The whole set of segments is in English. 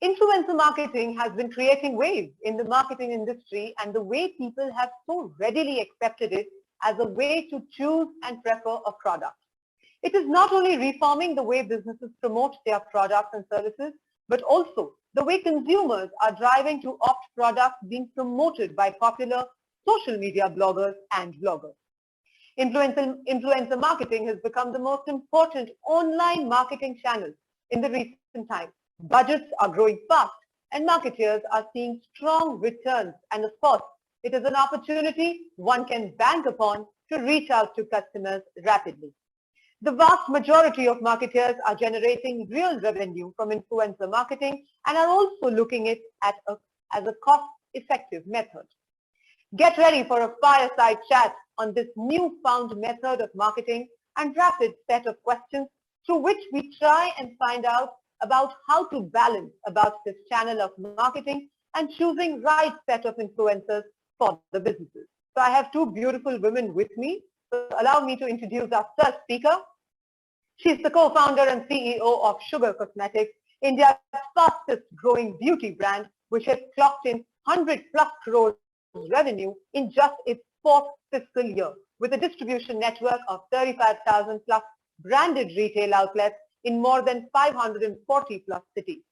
Influencer marketing has been creating waves in the marketing industry, and the way people have so readily accepted it as a way to choose and prefer a product. It is not only reforming the way businesses promote their products and services, but also the way consumers are driving to opt products being promoted by popular social media bloggers and bloggers. Influencer marketing has become the most important online marketing channel in the recent times. Budgets are growing fast and marketers are seeing strong returns, and of course, it is an opportunity one can bank upon to reach out to customers rapidly. The vast majority of marketers are generating real revenue from influencer marketing and are also looking at it as a cost-effective method. Get ready for a fireside chat on this newfound method of marketing and rapid set of questions through which we try and find out about how to balance about this channel of marketing and choosing right set of influencers for the businesses. So I have two beautiful women with me. So allow me to introduce our first speaker. She's the co-founder and CEO of Sugar Cosmetics, India's fastest growing beauty brand, which has clocked in 100 plus crores revenue in just its fourth fiscal year, with a distribution network of 35,000 plus branded retail outlets in more than 540 plus cities.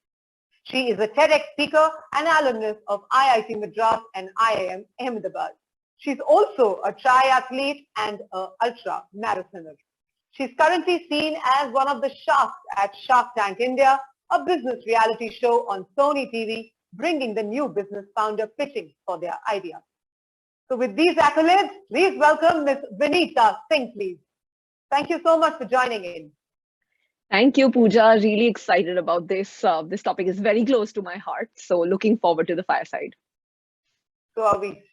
She is a TEDx speaker and alumnus of IIT Madras and IIM Ahmedabad. She's also a triathlete and an ultra marathoner. She's currently seen as one of the sharks at Shark Tank India, a business reality show on Sony TV, bringing the new business founder pitching for their idea. So with these accolades, please welcome Ms. Vineeta Singh, please. Thank you so much for joining in. Thank you, Pooja. Really excited about this. This topic is very close to my heart. So looking forward to the fireside. So are we.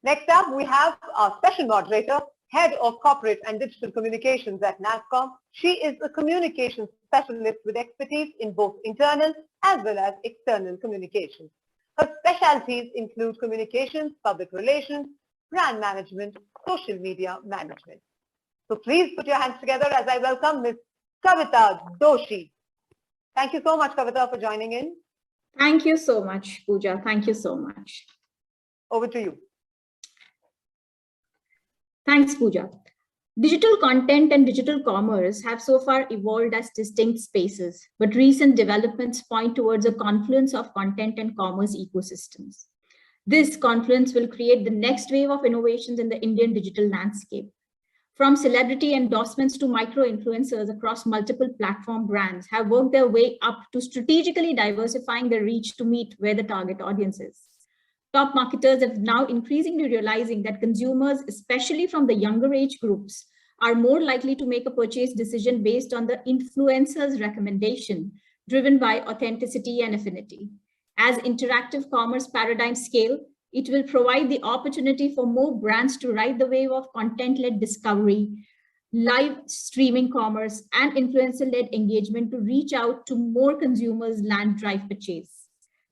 Next up, we have our special moderator, Head of Corporate and Digital Communications at NASSCOM. She is a communications specialist with expertise in both internal as well as external communications. Her specialties include communications, public relations, brand management, social media management. So please put your hands together as I welcome Ms. Kavita Doshi. Thank you so much, Kavita, for joining in. Thank you so much, Pooja. Thank you so much. Over to you. Thanks, Pooja. Digital content and digital commerce have so far evolved as distinct spaces, but recent developments point towards a confluence of content and commerce ecosystems. This confluence will create the next wave of innovations in the Indian digital landscape. From celebrity endorsements to micro-influencers across multiple platform brands have worked their way up to strategically diversifying their reach to meet where the target audience is. Top marketers are now increasingly realizing that consumers, especially from the younger age groups, are more likely to make a purchase decision based on the influencer's recommendation, driven by authenticity and affinity. As interactive commerce paradigms scale, it will provide the opportunity for more brands to ride the wave of content-led discovery, live streaming commerce, and influencer-led engagement to reach out to more consumers land drive purchase.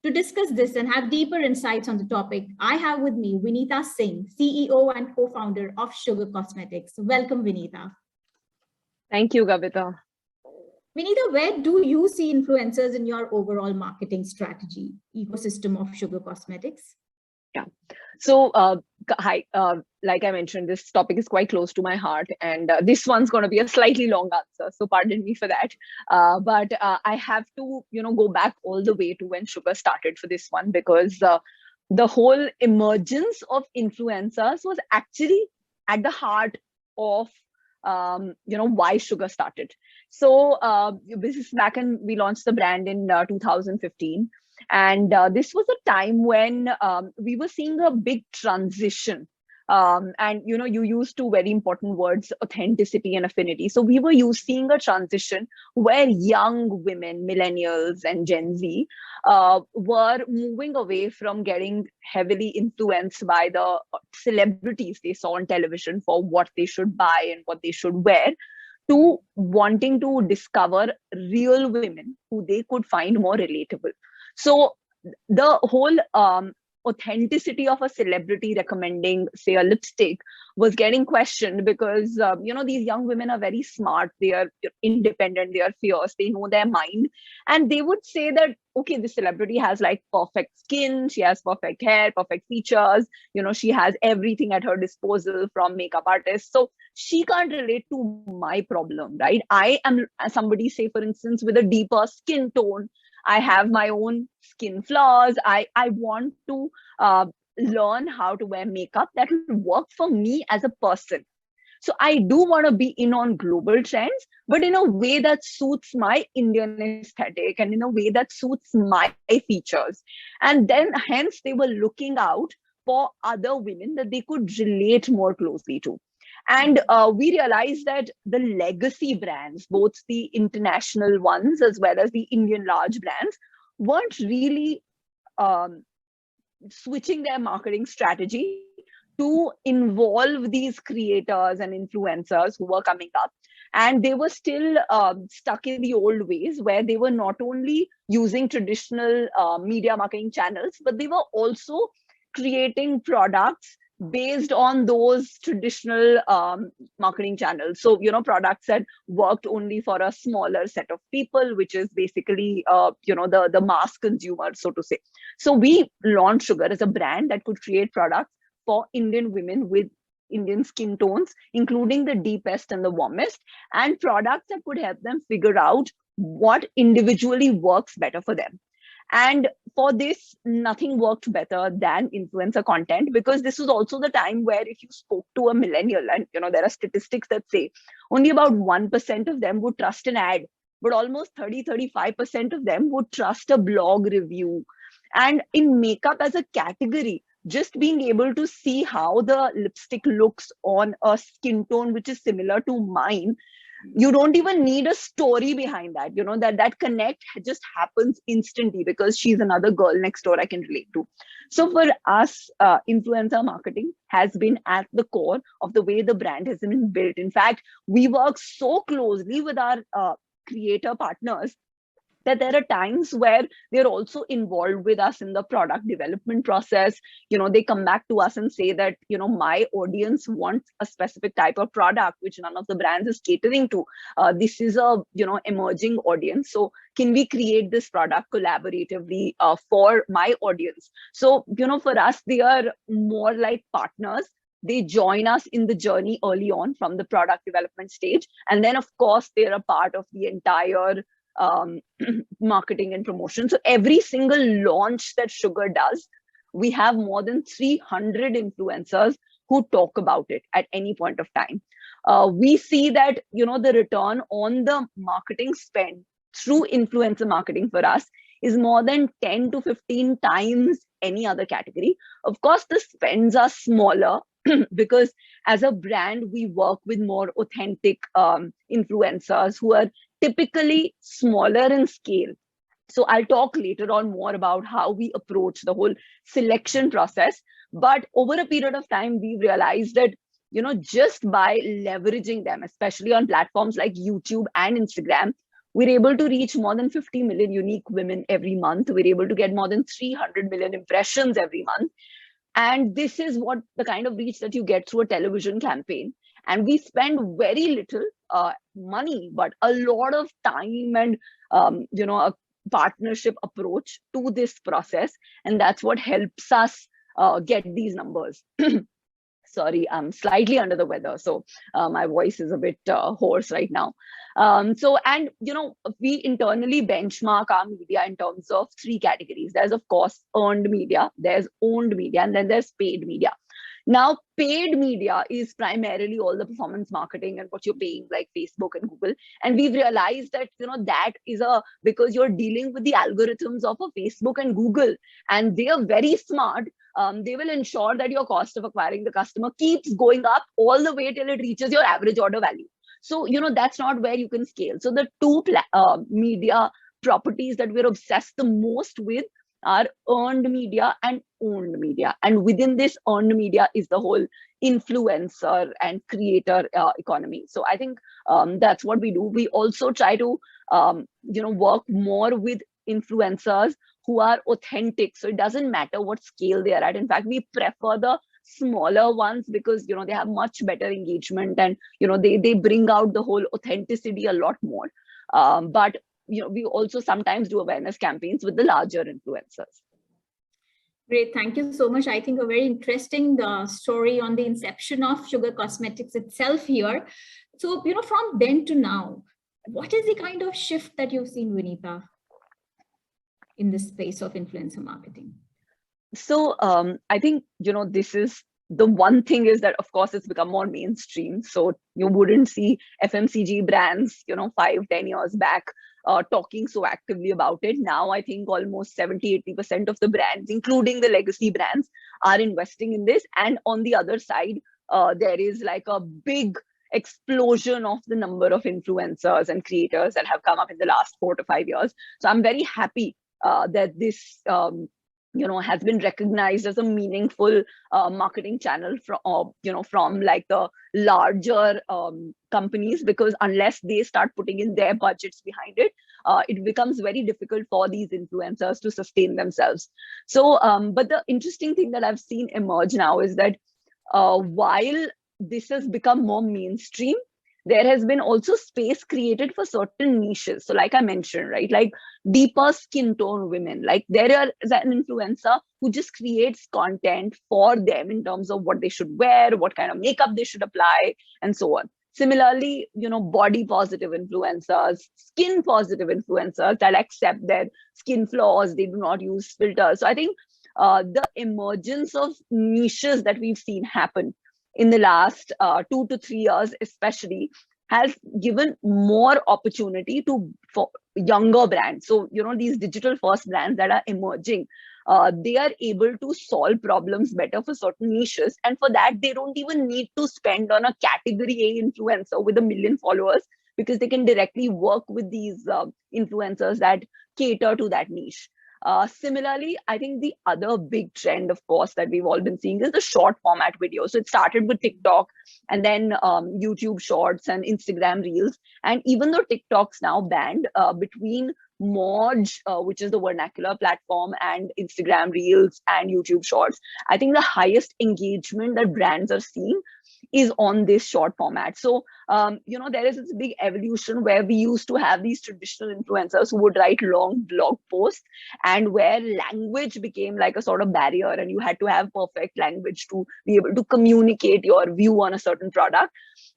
To discuss this and have deeper insights on the topic, I have with me Vineeta Singh, CEO and co-founder of Sugar Cosmetics. Welcome, Vineeta. Thank you, Kavita. Vineeta, where do you see influencers in your overall marketing strategy ecosystem of Sugar Cosmetics? Yeah. So, hi, like I mentioned, this topic is quite close to my heart, and this one's going to be a slightly long answer. So pardon me for that. But I have to, go back all the way to when Sugar started for this one, because the whole emergence of influencers was actually at the heart of, why Sugar started. So this is back when we launched the brand in 2015. And this was a time when we were seeing a big transition. And, you used two very important words, authenticity and affinity. So we were seeing a transition where young women, millennials and Gen Z were moving away from getting heavily influenced by the celebrities they saw on television for what they should buy and what they should wear, to wanting to discover real women who they could find more relatable. So the whole authenticity of a celebrity recommending, say, a lipstick was getting questioned because, these young women are very smart. They are independent. They are fierce. They know their mind. And they would say that, okay, this celebrity has like perfect skin. She has perfect hair, perfect features. She has everything at her disposal from makeup artists. So she can't relate to my problem, right? I am somebody, say, for instance, with a deeper skin tone. I have my own skin flaws. I want to learn how to wear makeup that will work for me as a person. So I do want to be in on global trends, but in a way that suits my Indian aesthetic and in a way that suits my features. And then hence they were looking out for other women that they could relate more closely to. And we realized that the legacy brands, both the international ones as well as the Indian large brands, weren't really switching their marketing strategy to involve these creators and influencers who were coming up. And they were still stuck in the old ways, where they were not only using traditional media marketing channels, but they were also creating products based on those traditional marketing channels. So, products that worked only for a smaller set of people, which is basically, the mass consumer, so to say. So we launched Sugar as a brand that could create products for Indian women with Indian skin tones, including the deepest and the warmest, and products that could help them figure out what individually works better for them. And for this, nothing worked better than influencer content, because this was also the time where if you spoke to a millennial, and there are statistics that say only about 1% of them would trust an ad, but almost 30-35% of them would trust a blog review. And in makeup as a category, just being able to see how the lipstick looks on a skin tone which is similar to mine, you don't even need a story behind that. That connect just happens instantly because she's another girl next door I can relate to. So for us, influencer marketing has been at the core of the way the brand has been built. In fact, we work so closely with our creator partners that there are times where they're also involved with us in the product development process. They come back to us and say that, my audience wants a specific type of product, which none of the brands is catering to. This is a, emerging audience. So can we create this product collaboratively for my audience? So, for us, they are more like partners. They join us in the journey early on from the product development stage. And then, of course, they're a part of the entire marketing and promotion. So every single launch that Sugar does, we have more than 300 influencers who talk about it at any point of time. We see that, the return on the marketing spend through influencer marketing for us is more than 10 to 15 times any other category. Of course, the spends are smaller because as a brand, we work with more authentic influencers who are typically smaller in scale. So I'll talk later on more about how we approach the whole selection process. But over a period of time, we realized that, just by leveraging them, especially on platforms like YouTube and Instagram, we're able to reach more than 50 million unique women every month. We're able to get more than 300 million impressions every month. And this is what the kind of reach that you get through a television campaign. And we spend very little money, but a lot of time and, a partnership approach to this process. And that's what helps us get these numbers. Sorry, I'm slightly under the weather, so my voice is a bit hoarse right now. We internally benchmark our media in terms of 3 categories. There's, of course, earned media, there's owned media, and then there's paid media. Now, paid media is primarily all the performance marketing and what you're paying, like Facebook and Google. And we've realized that, that is because you're dealing with the algorithms of a Facebook and Google, and they are very smart. They will ensure that your cost of acquiring the customer keeps going up all the way till it reaches your average order value. So, that's not where you can scale. So the 2 media properties that we're obsessed the most with are earned media and owned media. And within this earned media is the whole influencer and creator economy. So I think that's what we do. We also try to, work more with influencers who are authentic. So it doesn't matter what scale they are at. In fact, we prefer the smaller ones because, you know, they have much better engagement, and, you know, they bring out the whole authenticity a lot more. But, you know, we also sometimes do awareness campaigns with the larger influencers. Great, thank you so much. I think a very interesting story on the inception of Sugar Cosmetics itself here. So, you know, from then to now, what is the kind of shift that you've seen, Vineeta, in this space of influencer marketing? So I think, you know, this is the one thing is that, of course, it's become more mainstream. So you wouldn't see FMCG brands, you know, 5-10 years back talking so actively about it. Now, I think almost 70-80% of the brands, including the legacy brands, are investing in this. And on the other side, there is like a big explosion of the number of influencers and creators that have come up in the last 4 to 5 years. So I'm very happy that this you know, has been recognized as a meaningful marketing channel from, you know, from like the larger companies, because unless they start putting in their budgets behind it, it becomes very difficult for these influencers to sustain themselves. So, but the interesting thing that I've seen emerge now is that while this has become more mainstream, there has been also space created for certain niches. So like I mentioned, right, like deeper skin tone women, like there is an influencer who just creates content for them in terms of what they should wear, what kind of makeup they should apply, and so on. Similarly, you know, body positive influencers, skin positive influencers that accept their skin flaws, they do not use filters. So I think the emergence of niches that we've seen happen in the last 2 to 3 years especially has given more opportunity for younger brands. So, you know, these digital first brands that are emerging, they are able to solve problems better for certain niches. And for that, they don't even need to spend on a category A influencer with 1 million followers, because they can directly work with these influencers that cater to that niche. Similarly, I think the other big trend, of course, that we've all been seeing is the short format video. So it started with TikTok, and then YouTube Shorts and Instagram Reels. And even though TikTok's now banned, between Moj, which is the vernacular platform, and Instagram Reels and YouTube Shorts, I think the highest engagement that brands are seeing is on this short format. So, you know, there is this big evolution where we used to have these traditional influencers who would write long blog posts, and where language became like a sort of barrier, and you had to have perfect language to be able to communicate your view on a certain product.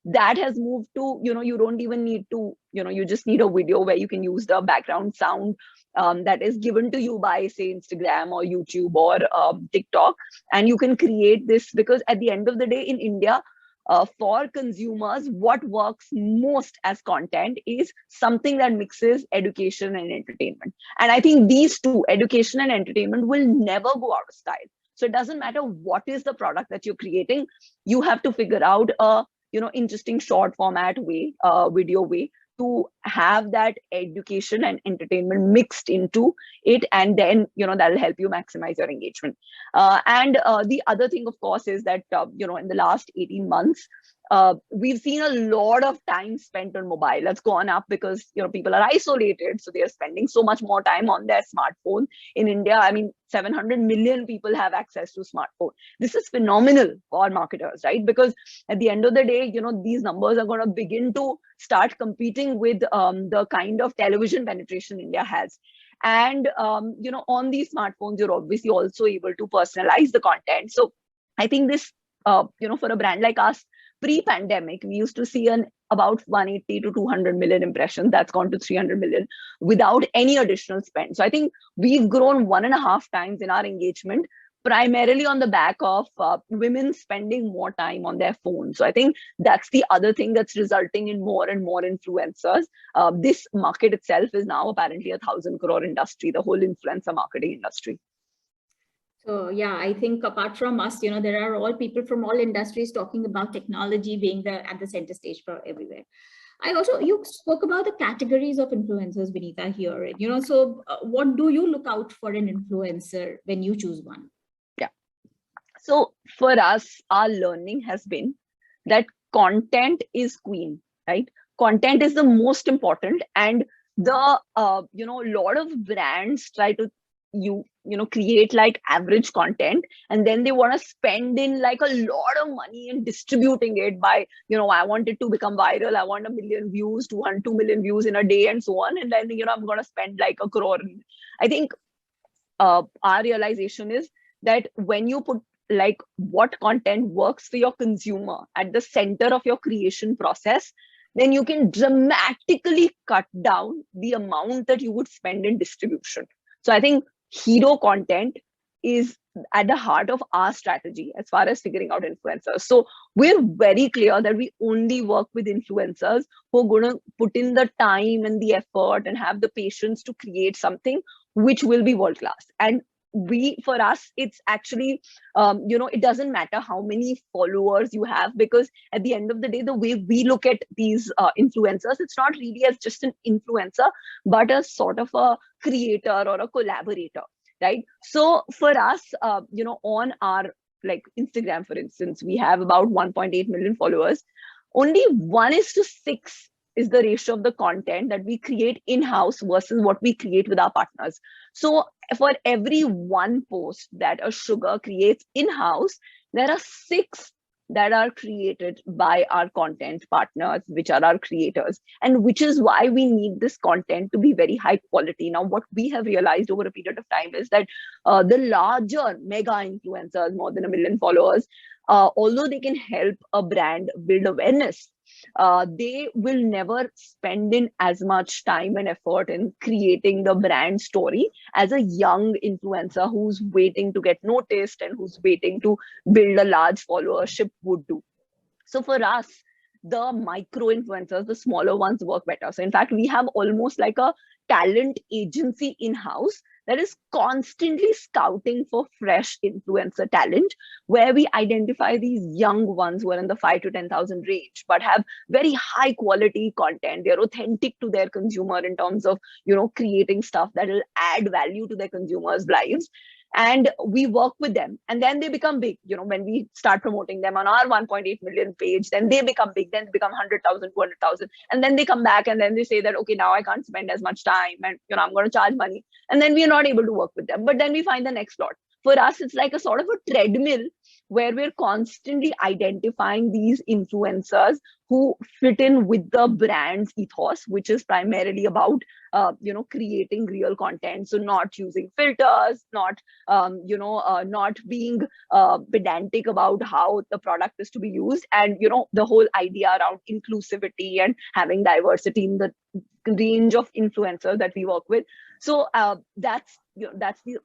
That has moved to, you know, you don't even need to, you know, you just need a video where you can use the background sound that is given to you by, say, Instagram or YouTube or TikTok, and you can create this, because at the end of the day in India, for consumers, what works most as content is something that mixes education and entertainment. And I think these two, education and entertainment, will never go out of style. So it doesn't matter what is the product that you're creating, you have to figure out a, you know, interesting short format way, video way, to have that education and entertainment mixed into it, and then, you know, that'll help you maximize your engagement. And the other thing, of course, is that you know, in the last 18 months, we've seen a lot of time spent on mobile. That's gone up because, you know, people are isolated, so they are spending so much more time on their smartphone. In India, I mean, 700 million people have access to smartphone. This is phenomenal for marketers, right? Because at the end of the day, you know, these numbers are going to begin to start competing with the kind of television penetration India has. And, you know, on these smartphones, you're obviously also able to personalize the content. So I think this, you know, for a brand like us, pre-pandemic, we used to see about 180 to 200 million impressions. That's gone to 300 million without any additional spend. So I think we've grown 1.5 times in our engagement, primarily on the back of women spending more time on their phone. So I think that's the other thing that's resulting in more and more influencers. This market itself is now apparently 1,000 crore industry, the whole influencer marketing industry. So yeah, I think apart from us, you know, there are all people from all industries talking about technology being at the center stage for everywhere. You spoke about the categories of influencers, Vineeta, here. You know, so what do you look out for an influencer when you choose one? Yeah. So for us, our learning has been that content is queen, right? Content is the most important, and the lot of brands try to create like average content, and then they want to spend in like a lot of money in distributing it by, I want it to become viral, I want 1 million views, 2 million views in a day and so on, and then I'm going to spend like 1 crore. I think our realization is that when you put like what content works for your consumer at the center of your creation process, then you can dramatically cut down the amount that you would spend in distribution. So I think hero content is at the heart of our strategy as far as figuring out influencers. So we're very clear that we only work with influencers who are going to put in the time and the effort and have the patience to create something which will be world class. And for us, it's actually, it doesn't matter how many followers you have, because at the end of the day, the way we look at these influencers, it's not really as just an influencer, but a sort of a creator or a collaborator, right? So for us, on our like Instagram, for instance, we have about 1.8 million followers. Only 1:6 is the ratio of the content that we create in-house versus what we create with our partners. So for every one post that a sugar creates in-house, there are 6 that are created by our content partners, which are our creators, and which is why we need this content to be very high quality. Now, what we have realized over a period of time is that the larger mega influencers, more than 1 million followers, although they can help a brand build awareness, they will never spend in as much time and effort in creating the brand story as a young influencer who's waiting to get noticed and who's waiting to build a large followership would do. So for us, the micro influencers, the smaller ones, work better. So in fact, we have almost like a talent agency in-house that is constantly scouting for fresh influencer talent, where we identify these young ones who are in the 5 to 10,000 range, but have very high quality content. They're authentic to their consumer in terms of, creating stuff that will add value to their consumers' lives. And we work with them, and then they become big. When we start promoting them on our 1.8 million page, then they become big, then they become 100,000, 200,000, and then they come back and then they say that, okay, now I can't spend as much time, and I'm going to charge money, and then we are not able to work with them. But then we find the next lot. For us, it's like a sort of a treadmill where we're constantly identifying these influencers who fit in with the brand's ethos, which is primarily about creating real content. So not using filters, not not being pedantic about how the product is to be used, and the whole idea around inclusivity and having diversity in the range of influencers that we work with. So that's the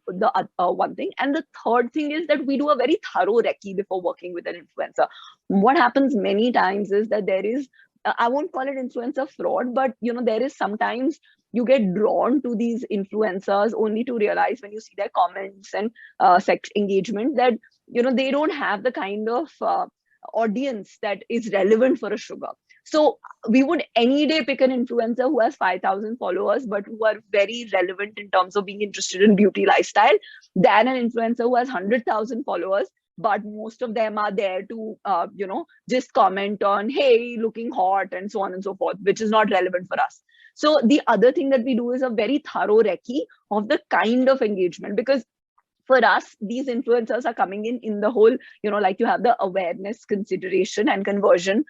one thing. And the third thing is that we do a very thorough recce before working with an influencer. What happens many times is that there is, I won't call it influencer fraud, but there is sometimes you get drawn to these influencers only to realize when you see their comments and engagement that they don't have the kind of audience that is relevant for a sugar. So we would any day pick an influencer who has 5,000 followers, but who are very relevant in terms of being interested in beauty lifestyle, than an influencer who has 100,000 followers, but most of them are there to, just comment on, hey, looking hot, and so on and so forth, which is not relevant for us. So the other thing that we do is a very thorough recce of the kind of engagement, because for us, these influencers are coming in the whole, like you have the awareness, consideration, and conversion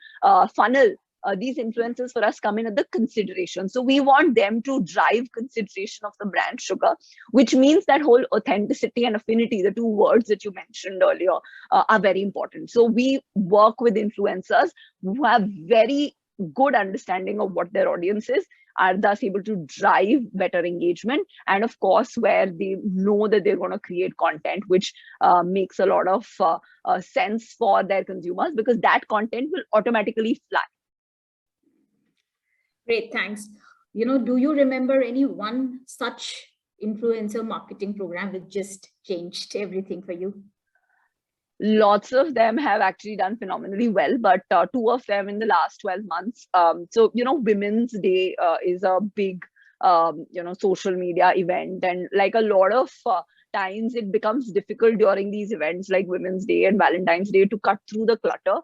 funnel. These influencers for us come in at the consideration. So we want them to drive consideration of the brand sugar, which means that whole authenticity and affinity, the 2 words that you mentioned earlier, are very important. So we work with influencers who have very good understanding of what their audience is, are thus able to drive better engagement, and of course where they know that they're going to create content which makes a lot of sense for their consumers, because that content will automatically fly. Great, thanks. Do you remember any one such influencer marketing program that just changed everything for you? Lots of them have actually done phenomenally well, but 2 of them in the last 12 months. So, Women's Day is a big, social media event. And like a lot of times it becomes difficult during these events like Women's Day and Valentine's Day to cut through the clutter,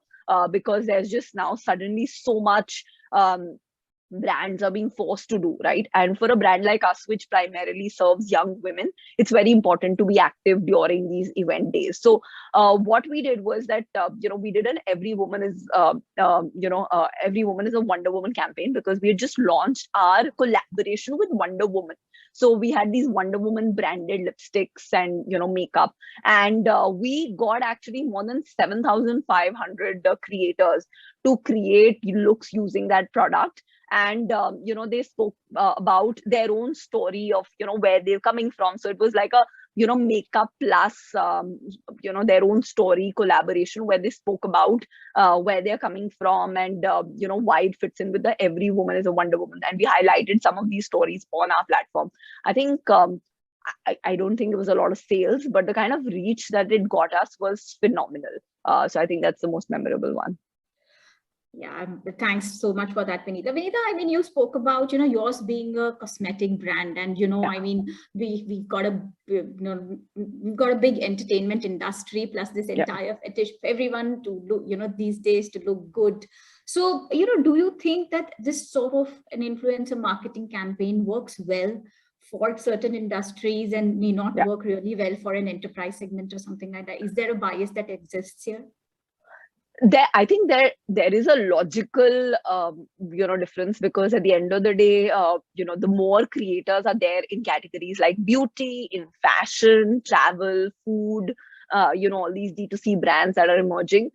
because there's just now suddenly so much brands are being forced to do, right? And for a brand like us, which primarily serves young women, it's very important to be active during these event days. So what we did was that, we did an every woman is a Wonder Woman campaign, because we had just launched our collaboration with Wonder Woman. So we had these Wonder Woman branded lipsticks and, makeup. And we got actually more than 7,500 creators to create looks using that product. And they spoke about their own story of where they're coming from. So it was like a makeup plus their own story collaboration, where they spoke about where they're coming from, and why it fits in with the every woman is a Wonder Woman. And we highlighted some of these stories on our platform. I think I don't think it was a lot of sales, but the kind of reach that it got us was phenomenal. So I think that's the most memorable one. Yeah, thanks so much for that, Vineeta. Vineeta, I mean, you spoke about, yours being a cosmetic brand, and, I mean, we've got a, we've got a big entertainment industry, plus this entire fetish for everyone to look, these days to look good. So, do you think that this sort of an influencer marketing campaign works well for certain industries and may not work really well for an enterprise segment or something like that? Is there a bias that exists here? I think there is a logical difference, because at the end of the day, the more creators are there in categories like beauty, in fashion, travel, food, all these D2C brands that are emerging.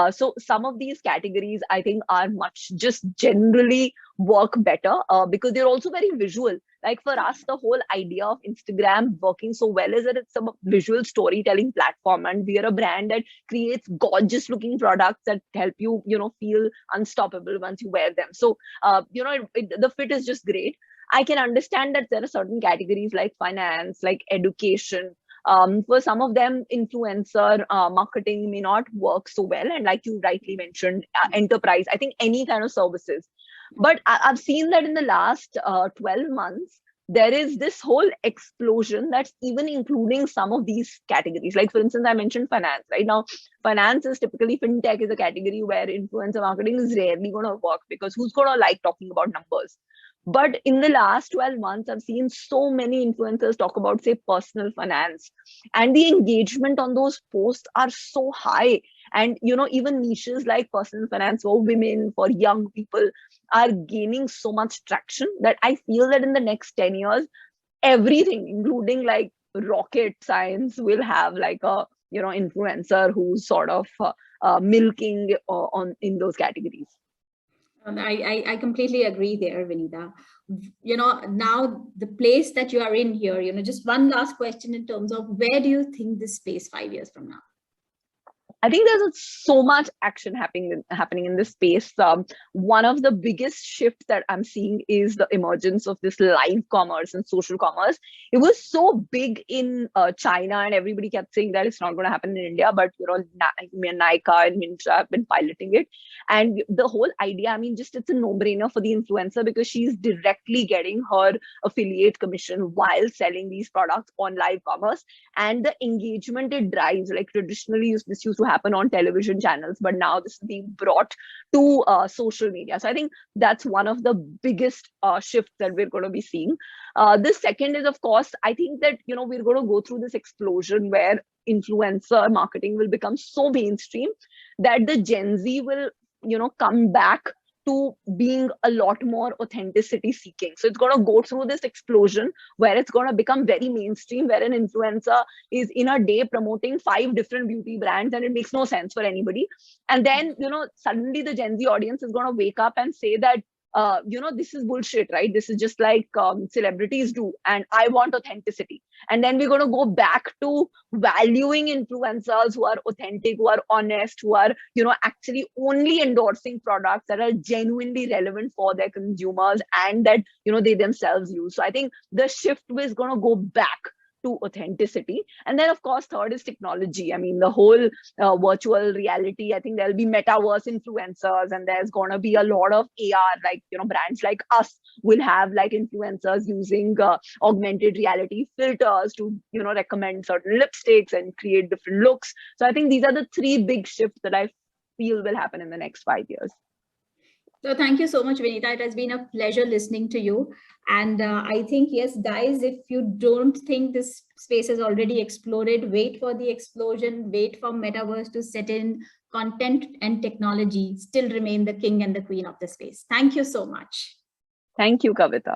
So some of these categories, I think, are just generally work better because they're also very visual. Like for us, the whole idea of Instagram working so well is that it's a visual storytelling platform, and we are a brand that creates gorgeous looking products that help you, feel unstoppable once you wear them. So, the fit is just great. I can understand that there are certain categories like finance, like education. For some of them, influencer marketing may not work so well. And like you rightly mentioned, enterprise, I think any kind of services. But I've seen that in the last 12 months, there is this whole explosion that's even including some of these categories. Like, for instance, I mentioned finance. Right now, finance is typically, fintech is a category where influencer marketing is rarely going to work, because who's going to like talking about numbers? But in the last 12 months, I've seen so many influencers talk about, say, personal finance. And the engagement on those posts are so high. And, even niches like personal finance for women, for young people, are gaining so much traction that I feel that in the next 10 years, everything, including like rocket science, will have like a, influencer who's sort of milking in those categories. I completely agree there, Vineeta. Now the place that you are in here, just one last question in terms of where do you think this space 5 years from now? I think there's so much action happening in this space. One of the biggest shifts that I'm seeing is the emergence of this live commerce and social commerce. It was so big in China, and everybody kept saying that it's not going to happen in India. But Nykaa and Myntra have been piloting it, and the whole idea, I mean, just it's a no-brainer for the influencer, because she's directly getting her affiliate commission while selling these products on live commerce, and the engagement it drives. Like traditionally, this used to happen on television channels, but now this is being brought to social media. So I think that's one of the biggest shifts that we're going to be seeing. The second is, of course, I think that we're going to go through this explosion where influencer marketing will become so mainstream that the Gen Z will come back to being a lot more authenticity seeking. So it's going to go through this explosion where it's going to become very mainstream, where an influencer is in a day promoting 5 different beauty brands, and it makes no sense for anybody. And then, suddenly the Gen Z audience is going to wake up and say that, this is bullshit, right? This is just like celebrities do, and I want authenticity. And then we're going to go back to valuing influencers who are authentic, who are honest, who are, actually only endorsing products that are genuinely relevant for their consumers and that, they themselves use. So I think the shift is going to go back to authenticity. And then, of course, third is technology. I mean, the whole virtual reality, I think there'll be metaverse influencers, and there's going to be a lot of AR, like, brands like us will have like influencers using augmented reality filters to, recommend certain lipsticks and create different looks. So I think these are the 3 big shifts that I feel will happen in the next 5 years. So thank you so much, Vineeta. It has been a pleasure listening to you. And I think, yes, guys, if you don't think this space is already exploded, wait for the explosion, wait for metaverse to set in. Content and technology still remain the king and the queen of the space. Thank you so much. Thank you, Kavita.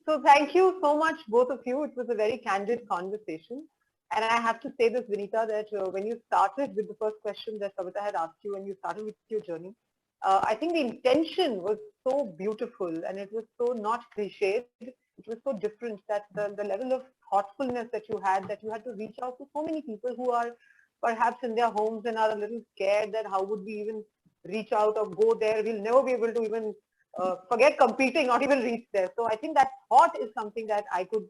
So thank you so much, both of you. It was a very candid conversation. And I have to say this, Vineeta, that when you started with the first question that Kavita had asked you, when you started with your journey, I think the intention was so beautiful and it was so not cliched. It was so different that the level of thoughtfulness that you had to reach out to so many people who are perhaps in their homes and are a little scared that how would we even reach out or go there. We'll never be able to even forget competing, not even reach there. So I think that thought is something that I could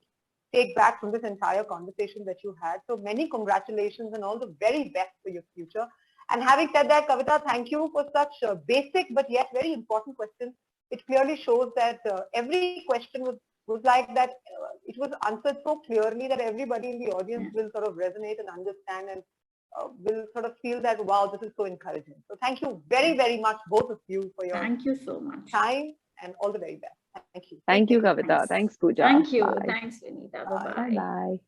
take back from this entire conversation that you had. So many congratulations and all the very best for your future. And having said that, Kavita, thank you for such basic but yet very important questions. It clearly shows that every question was like that. It was answered so clearly that everybody in the audience will sort of resonate and understand and will sort of feel that, wow, this is so encouraging. So thank you very, very much, both of you, for your Thank you so much. time and all the very best. Thank you. Thank you, Kavita. Thanks, Pooja. Thank you. Bye. Thanks, Vineeta. Bye. Bye-bye. Bye.